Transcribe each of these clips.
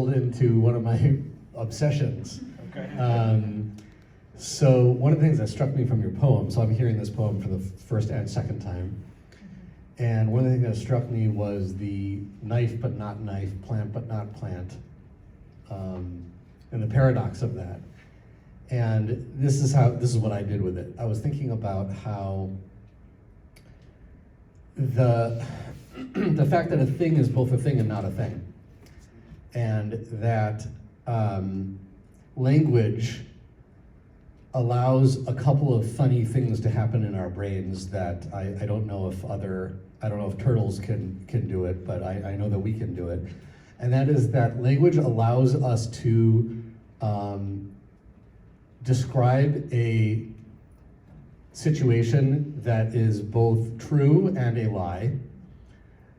into one of my obsessions. Okay. So one of the things that struck me from your poem, so I'm hearing this poem for the first and second time, and one of the things that struck me was the knife but not knife, plant but not plant, and the paradox of that. And this is what I did with it. I was thinking about how the fact that a thing is both a thing and not a thing, and that language allows a couple of funny things to happen in our brains that I don't know if turtles can do it, but I know that we can do it. And that is that language allows us to describe a situation that is both true and a lie,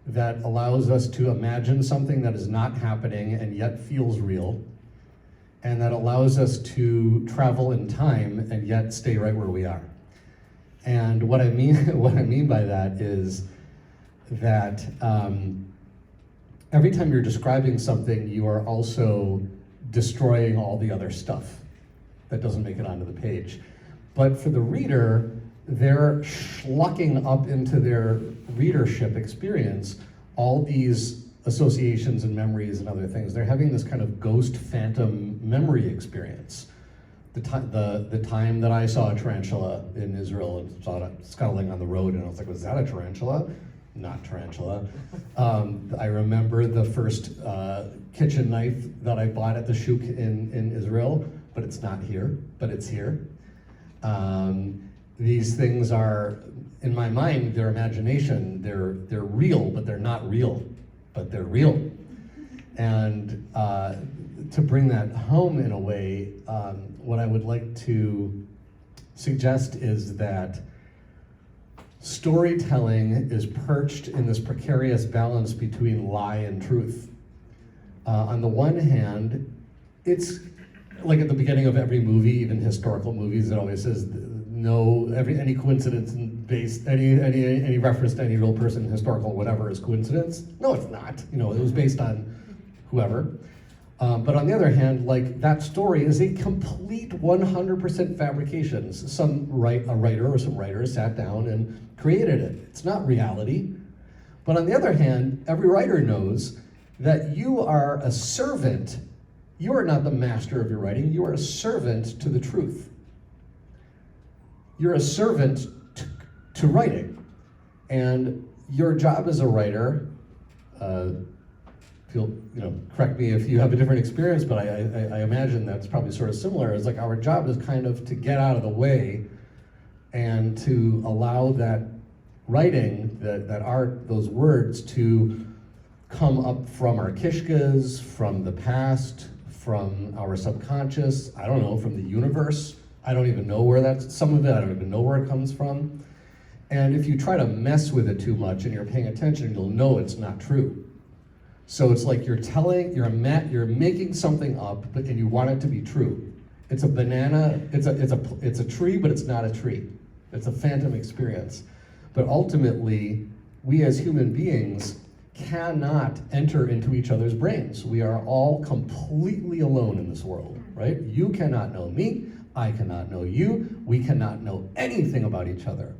that allows us to imagine something that is not happening and yet feels real, and that allows us to travel in time and yet stay right where we are. And what I mean by that is that every time you're describing something, you are also destroying all the other stuff that doesn't make it onto the page. But for the reader, they're schlucking up into their readership experience all these associations and memories and other things. They're having this kind of ghost phantom memory experience. The time that I saw a tarantula in Israel and saw it scuttling on the road, and I was like, was that a tarantula? Not tarantula. I remember the first kitchen knife that I bought at the shuk in Israel, but it's not here, but it's here. These things are, in my mind, their imagination, they're real, but they're not real, but they're real. And to bring that home in a way, what I would like to suggest is that storytelling is perched in this precarious balance between lie and truth. On the one hand, it's like at the beginning of every movie, even historical movies, it always says any coincidence based, any reference to any real person, historical, whatever, is coincidence. No, it's not. You know, it was based on whoever. But on the other hand, like, that story is a complete 100% fabrication. A writer or some writers sat down and created it. It's not reality. But on the other hand, every writer knows that you are a servant. You are not the master of your writing. You are a servant to the truth. You're a servant to writing. And your job as a writer, correct me if you have a different experience, but I imagine that's probably sort of similar. It's like our job is kind of to get out of the way and to allow that writing, that art, those words to come up from our kishkas, from the past, from our subconscious, I don't know, from the universe. I don't even know where some of it, I don't even know where it comes from. And if you try to mess with it too much and you're paying attention, you'll know it's not true. So it's like you're making something up, and you want it to be true. It's a banana, it's a tree, but it's not a tree. It's a phantom experience. But ultimately, we as human beings cannot enter into each other's brains. We are all completely alone in this world, right? You cannot know me, I cannot know you, we cannot know anything about each other.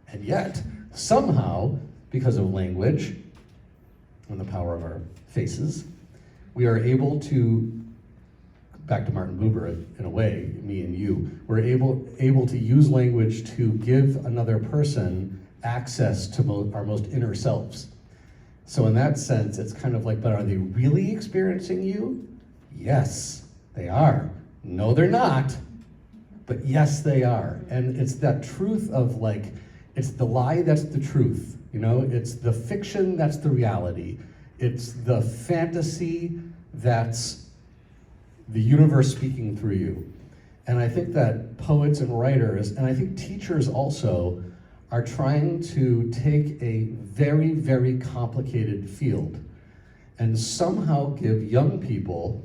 And yet, somehow, because of language and the power of our faces, we are able to, back to Martin Buber in a way, me and you, we're able to use language to give another person access to our most inner selves. So in that sense, it's kind of like, but are they really experiencing you? Yes, they are. No, they're not. But yes, they are. And it's that truth of, like, it's the lie that's the truth. You know, it's the fiction that's the reality. It's the fantasy that's the universe speaking through you. And I think that poets and writers, and I think teachers also, are trying to take a very, very complicated field and somehow give young people,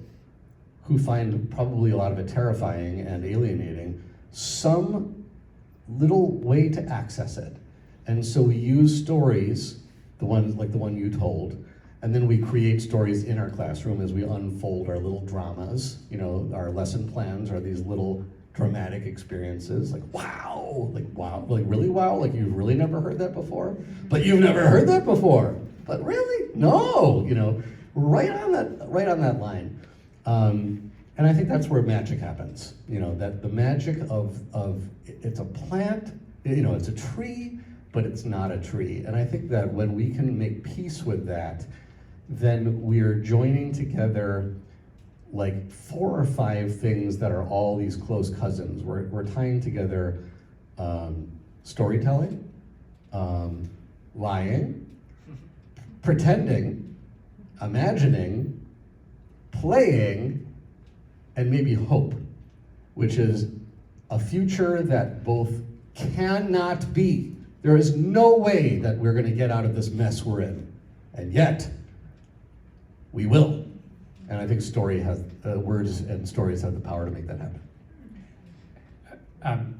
who find probably a lot of it terrifying and alienating, some little way to access it. And so we use stories, the one you told, And then we create stories in our classroom as we unfold our little dramas. You know, our lesson plans are these little dramatic experiences, like wow, like really wow, like you've really never heard that before? But you've never heard that before. But really? No, you know, right on that line. And I think that's where magic happens. You know, that the magic of it's a plant, you know, it's a tree, but it's not a tree. And I think that when we can make peace with that, then we're joining together like 4 or 5 things that are all these close cousins. We're tying together storytelling, lying, pretending, imagining, playing, and maybe hope, which is a future that both cannot be. There is no way that we're going to get out of this mess we're in, and yet we will. And I think words and stories have the power to make that happen.